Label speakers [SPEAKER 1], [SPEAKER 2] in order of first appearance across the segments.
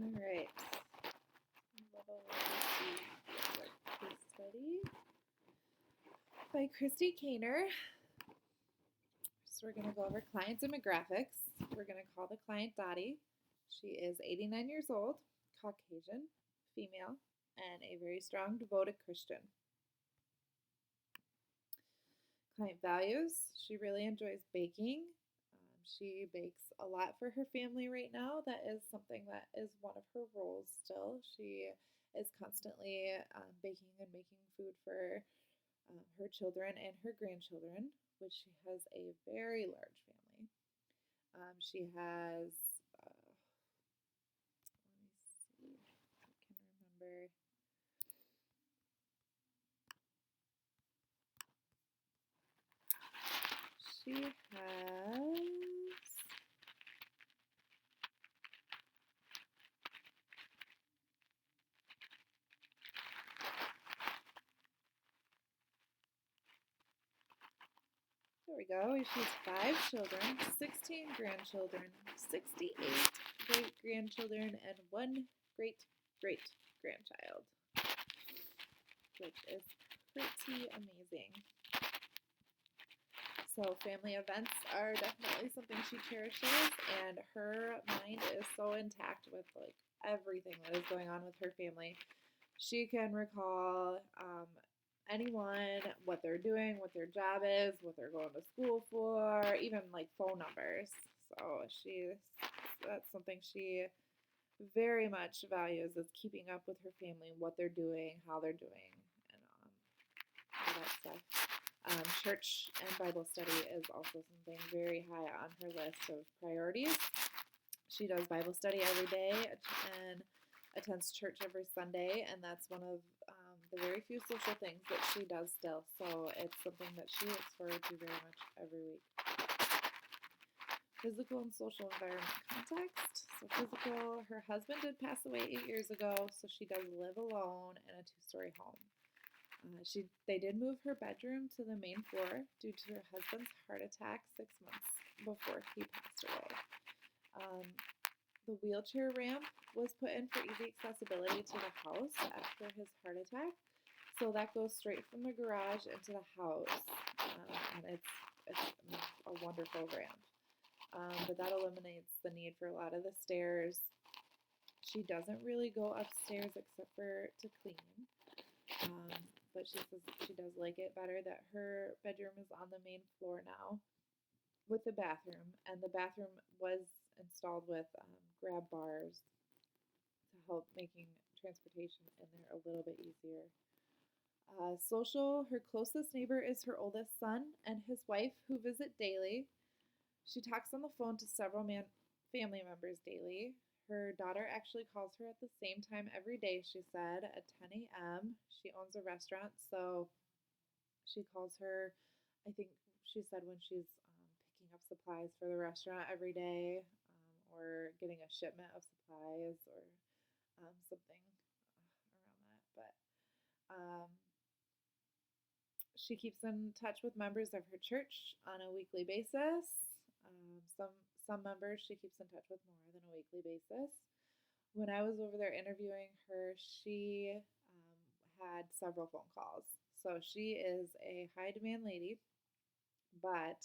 [SPEAKER 1] All right. Little legacy case study by Christy Kaner. So we're going to go over client demographics. We're going to call the client Dottie. She is 89 years old, Caucasian, female, and a very strong, devoted Christian. Client values. She really enjoys baking. She bakes a lot for her family right now. That is something that is one of her roles still. She is constantly baking and making food for her children and her grandchildren, which she has a very large family. She has, let me see if I can remember. She has, there we go. She has 5 children, 16 grandchildren, 68 great grandchildren, and 1 great great grandchild, which is pretty amazing. So family events are definitely something she cherishes, and her mind is so intact with like everything that is going on with her family. She can recall anyone, what they're doing, what their job is, what they're going to school for, even like phone numbers. So that's something she very much values is keeping up with her family, what they're doing, how they're doing, and all that stuff. Church and Bible study is also something very high on her list of priorities. She does Bible study every day and attends church every Sunday, and that's one of the very few social things that she does still. So it's something that she looks forward to very much every week. Physical and social environment context. So physical, her husband did pass away 8 years ago, so she does live alone in a 2-story home. They did move her bedroom to the main floor due to her husband's heart attack 6 months before he passed away. The wheelchair ramp was put in for easy accessibility to the house after his heart attack. So that goes straight from the garage into the house, and it's a wonderful ramp. But that eliminates the need for a lot of the stairs. She doesn't really go upstairs except for to clean. But she says she does like it better that her bedroom is on the main floor now with the bathroom, and the bathroom was installed with grab bars to help making transportation in there a little bit easier. Social, her closest neighbor is her oldest son and his wife, who visit daily. She talks on the phone to several family members daily. Her daughter actually calls her at the same time every day, she said, at 10 a.m. She owns a restaurant, so she calls her, I think she said when she's picking up supplies for the restaurant every day, or getting a shipment of supplies or something around that. But she keeps in touch with members of her church on a weekly basis. Some members she keeps in touch with more than a weekly basis. When I was over there interviewing her, she had several phone calls. So she is a high demand lady, but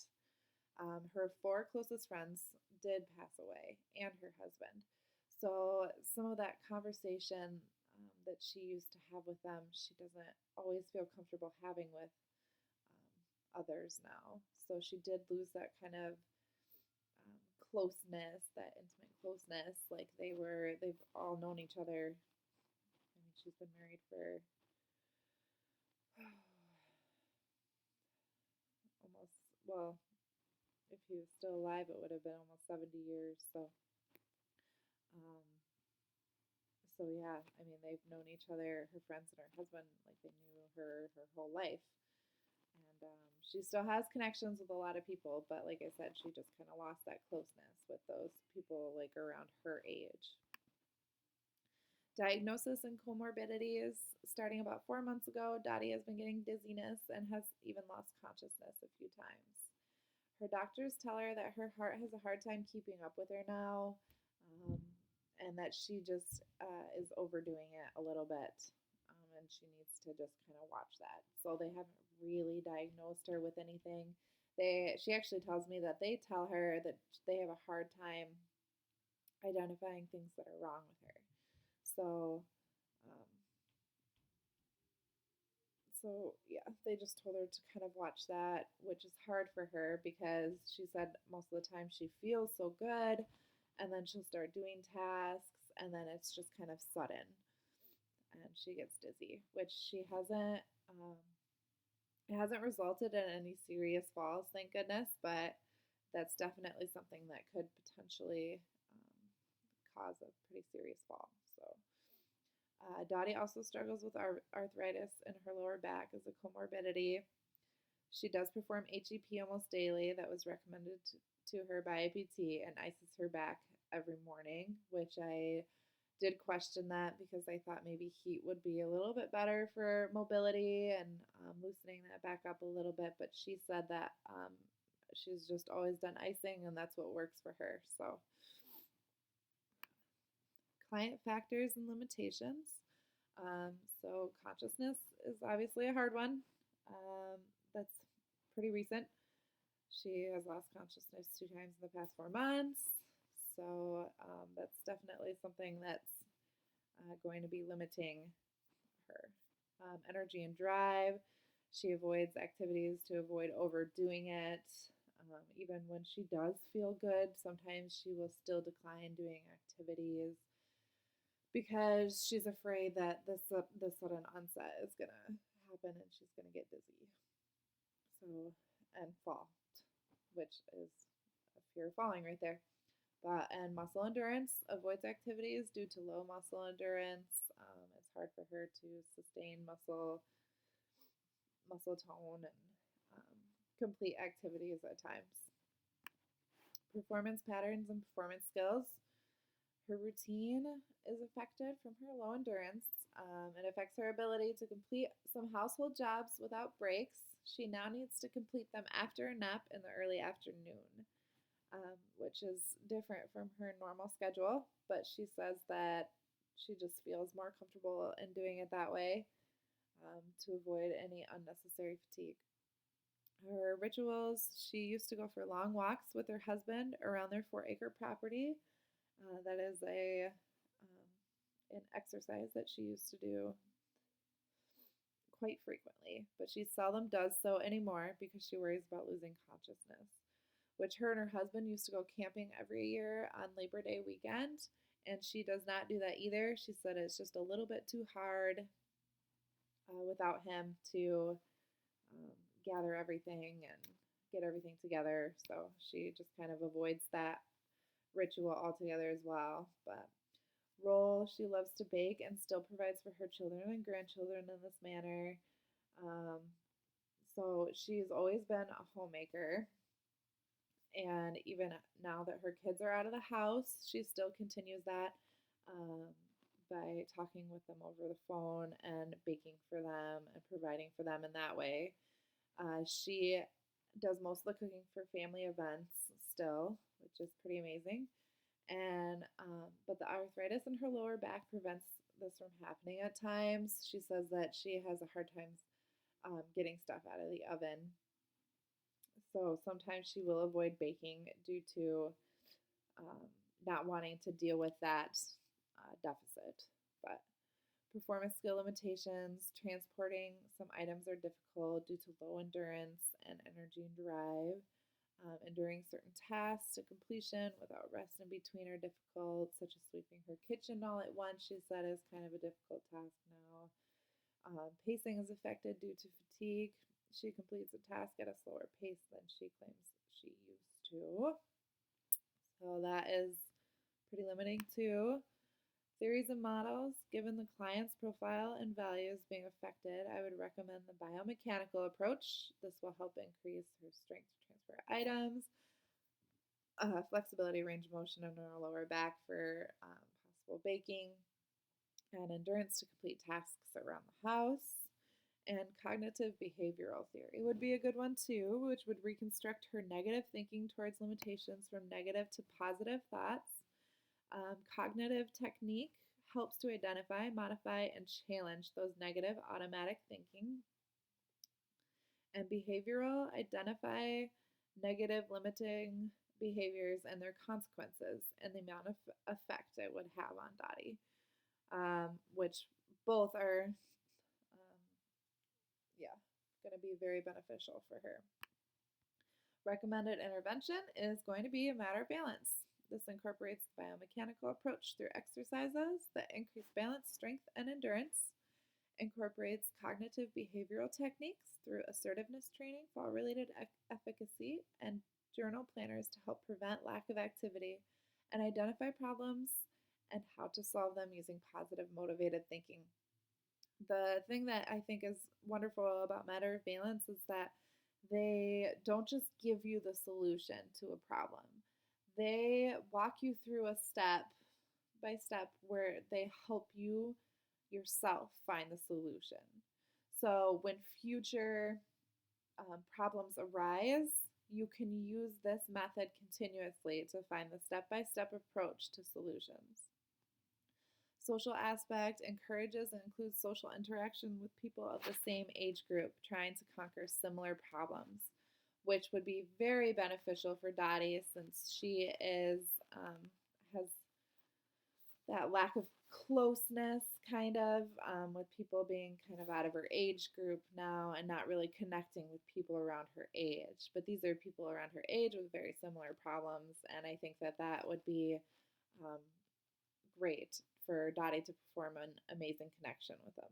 [SPEAKER 1] her 4 closest friends did pass away, and her husband. So some of that conversation that she used to have with them, she doesn't always feel comfortable having with others now. So she did lose that kind of closeness, that intimate closeness. Like they've all known each other. I mean, she's been married for almost, well, if he was still alive, it would have been almost 70 years. Um, so yeah, I mean, they've known each other, her friends and her husband, like they knew her whole life. And she still has connections with a lot of people, but like I said, she just kind of lost that closeness with those people like around her age. Diagnosis and comorbidities. Starting about 4 months ago, Dottie has been getting dizziness and has even lost consciousness a few times. Her doctors tell her that her heart has a hard time keeping up with her now, and and that she just is overdoing it a little bit, and she needs to just kind of watch that. So they haven't really diagnosed her with anything. She actually tells me that they tell her that they have a hard time identifying things that are wrong with her. So, um, yeah, they just told her to kind of watch that, which is hard for her because she said most of the time she feels so good, and then she'll start doing tasks, and then it's just kind of sudden, and she gets dizzy, which she hasn't. It hasn't resulted in any serious falls, thank goodness, but that's definitely something that could potentially cause a pretty serious fall. So, Dottie also struggles with arthritis in her lower back as a comorbidity. She does perform HEP almost daily. That was recommended to her by a PT, and ices her back every morning, which I did question that because I thought maybe heat would be a little bit better for mobility and loosening that back up a little bit. But she said that she's just always done icing and that's what works for her. So, client factors and limitations. So, consciousness is obviously a hard one. That's pretty recent. She has lost consciousness 2 times in the past 4 months. So that's definitely something that's going to be limiting her. Energy and drive. She avoids activities to avoid overdoing it. Even when she does feel good, sometimes she will still decline doing activities because she's afraid that the sudden onset is going to happen and she's going to get dizzy. So, and fall, which is a fear of falling right there. And muscle endurance, avoids activities due to low muscle endurance. It's hard for her to sustain muscle tone and complete activities at times. Performance patterns and performance skills. Her routine is affected from her low endurance. It affects her ability to complete some household jobs without breaks. She now needs to complete them after a nap in the early afternoon. Which is different from her normal schedule, but she says that she just feels more comfortable in doing it that way to avoid any unnecessary fatigue. Her rituals, she used to go for long walks with her husband around their 4-acre property. That is an exercise that she used to do quite frequently, but she seldom does so anymore because she worries about losing consciousness, which her and her husband used to go camping every year on Labor Day weekend, and she does not do that either. She said it's just a little bit too hard without him to gather everything and get everything together, so she just kind of avoids that ritual altogether as well. But role, she loves to bake and still provides for her children and grandchildren in this manner. Um, so she's always been a homemaker. And even now that her kids are out of the house, she still continues that by talking with them over the phone and baking for them and providing for them in that way. She does most of the cooking for family events still, which is pretty amazing. And but the arthritis in her lower back prevents this from happening at times. She says that she has a hard time getting stuff out of the oven. So sometimes she will avoid baking due to not wanting to deal with that deficit. But performance skill limitations, transporting some items are difficult due to low endurance and energy and drive. Enduring certain tasks to completion without rest in between are difficult, such as sweeping her kitchen all at once, she said, is kind of a difficult task now. Pacing is affected due to fatigue. She completes a task at a slower pace than she claims she used to. So that is pretty limiting too. Theories and models. Given the client's profile and values being affected, I would recommend the biomechanical approach. This will help increase her strength to transfer items, flexibility, range of motion in her lower back for possible baking, and endurance to complete tasks around the house. And cognitive behavioral theory would be a good one too, which would reconstruct her negative thinking towards limitations from negative to positive thoughts. Cognitive technique helps to identify, modify, and challenge those negative automatic thinking. And behavioral, identify negative limiting behaviors and their consequences and the amount of effect it would have on Dottie, which both are, yeah, going to be very beneficial for her. Recommended intervention is going to be a matter of balance. This incorporates the biomechanical approach through exercises that increase balance, strength, and endurance. Incorporates cognitive behavioral techniques through assertiveness training, fall-related efficacy, and journal planners to help prevent lack of activity and identify problems and how to solve them using positive motivated thinking. The thing that I think is wonderful about Matter of Balance is that they don't just give you the solution to a problem. They walk you through a step by step where they help you yourself find the solution. So when future problems arise, you can use this method continuously to find the step by step approach to solutions. Social aspect encourages and includes social interaction with people of the same age group trying to conquer similar problems, which would be very beneficial for Dottie since she has that lack of closeness kind of with people being kind of out of her age group now and not really connecting with people around her age. But these are people around her age with very similar problems, and I think that that would be um, great for Dottie to perform an amazing connection with them.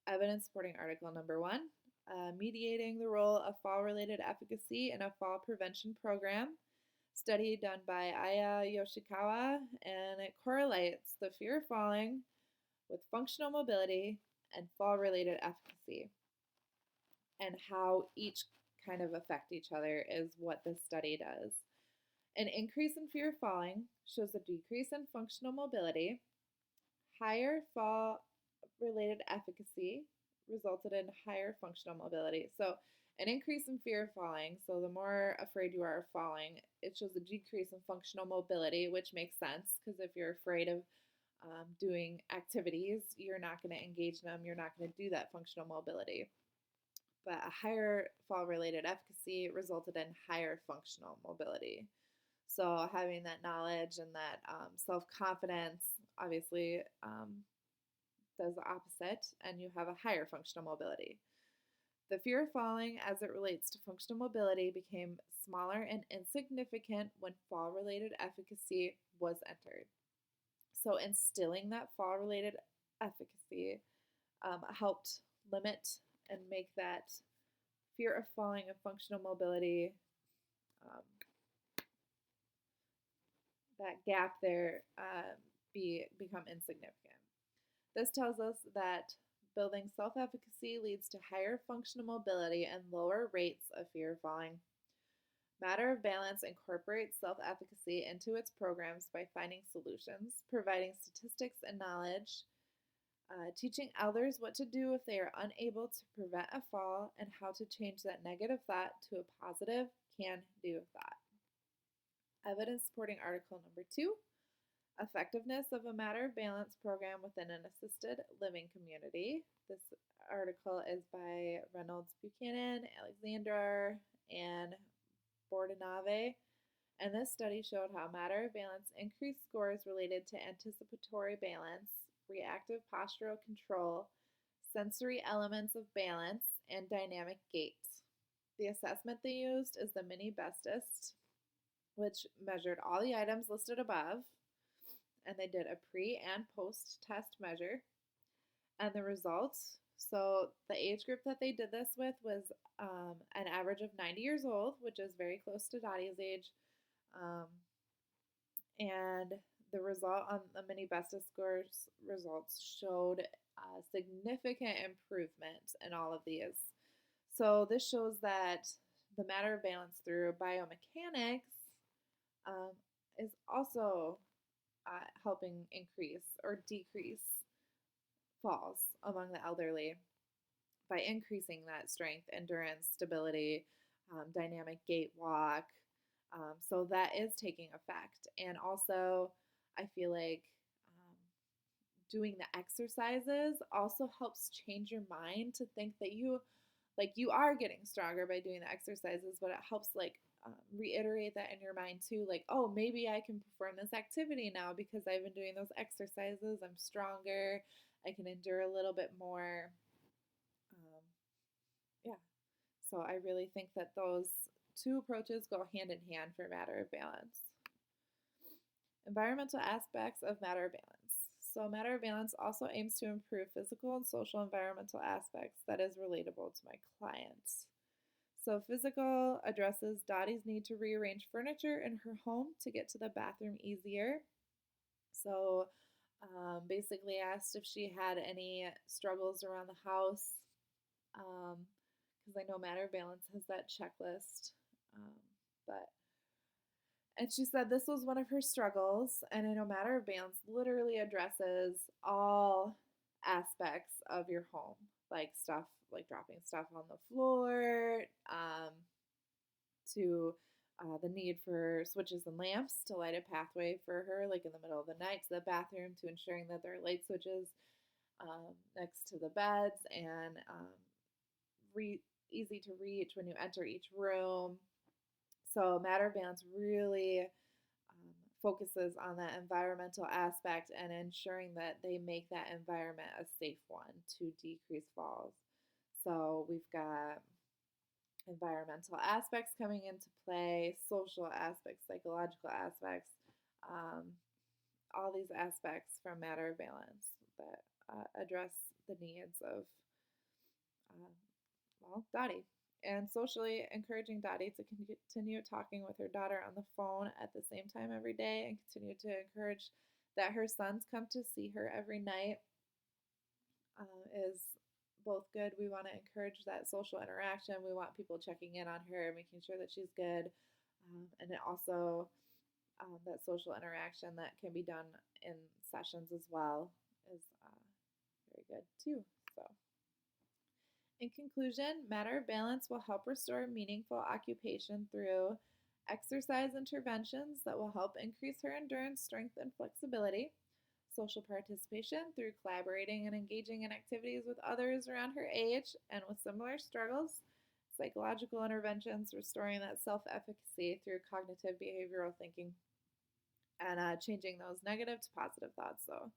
[SPEAKER 1] Evidence supporting article number 1, mediating the role of fall-related efficacy in a fall prevention program. Study done by Aya Yoshikawa, and it correlates the fear of falling with functional mobility and fall-related efficacy. And how each kind of affect each other is what this study does. An increase in fear of falling shows a decrease in functional mobility. Higher fall-related efficacy resulted in higher functional mobility. So an increase in fear of falling, so the more afraid you are of falling, it shows a decrease in functional mobility, which makes sense because if you're afraid of doing activities, you're not going to engage them, you're not going to do that functional mobility. But a higher fall-related efficacy resulted in higher functional mobility. So having that knowledge and that self-confidence obviously does the opposite, and you have a higher functional mobility. The fear of falling as it relates to functional mobility became smaller and insignificant when fall-related efficacy was entered. So instilling that fall-related efficacy helped limit and make that fear of falling and functional mobility, that gap there, become insignificant. This tells us that building self-efficacy leads to higher functional mobility and lower rates of fear of falling. Matter of Balance incorporates self-efficacy into its programs by finding solutions, providing statistics and knowledge, teaching others what to do if they are unable to prevent a fall, and how to change that negative thought to a positive can-do thought. Evidence supporting article number 2, effectiveness of a Matter of Balance program within an assisted living community. This article is by Reynolds Buchanan, Alexander, and Bordenave. And this study showed how Matter of Balance increased scores related to anticipatory balance, reactive postural control, sensory elements of balance, and dynamic gait. The assessment they used is the Mini Bestest, which measured all the items listed above, and they did a pre and post test measure. And the results, so the age group that they did this with was an average of 90 years old, which is very close to Dottie's age. And the result on the Mini Bestest scores results showed a significant improvement in all of these. So this shows that the Matter of Balance through biomechanics is also helping increase or decrease falls among the elderly by increasing that strength, endurance, stability, dynamic gait walk, So that is taking effect. And also, I feel like doing the exercises also helps change your mind to think that you are getting stronger by doing the exercises, but it helps reiterate that in your mind too, like, oh, maybe I can perform this activity now because I've been doing those exercises. I'm stronger. I can endure a little bit more. um, yeah, so I really think that those two approaches go hand in hand for matter of balance. Environmental aspects of matter of balance. So, matter of balance also aims to improve physical and social environmental aspects that is relatable to my clients. So, physical addresses Dottie's need to rearrange furniture in her home to get to the bathroom easier. So, basically asked if she had any struggles around the house, because I know Matter of Balance has that checklist. Um, but and she said this was one of her struggles, and I know Matter of Balance literally addresses all aspects of your home, like stuff like dropping stuff on the floor, to the need for switches and lamps to light a pathway for her, like in the middle of the night to the bathroom, to ensuring that there are light switches next to the beds and easy to reach when you enter each room. So Matter of Balance really focuses on that environmental aspect and ensuring that they make that environment a safe one to decrease falls. So we've got environmental aspects coming into play, social aspects, psychological aspects, um, all these aspects from Matter of Balance that address the needs of, Dottie. And socially encouraging Dottie to continue talking with her daughter on the phone at the same time every day and continue to encourage that her sons come to see her every night is both good. We want to encourage that social interaction. We want people checking in on her, making sure that she's good. And it also, that social interaction that can be done in sessions as well is very good too. So, in conclusion, Matter of Balance will help restore meaningful occupation through exercise interventions that will help increase her endurance, strength, and flexibility, social participation through collaborating and engaging in activities with others around her age and with similar struggles, psychological interventions, restoring that self efficacy through cognitive behavioral thinking, and changing those negative to positive thoughts. So,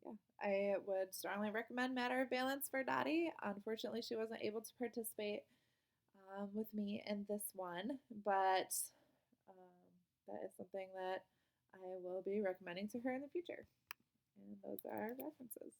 [SPEAKER 1] yeah, I would strongly recommend Matter of Balance for Dottie. Unfortunately, she wasn't able to participate with me in this one, but that is something that I will be recommending to her in the future. And those are our references.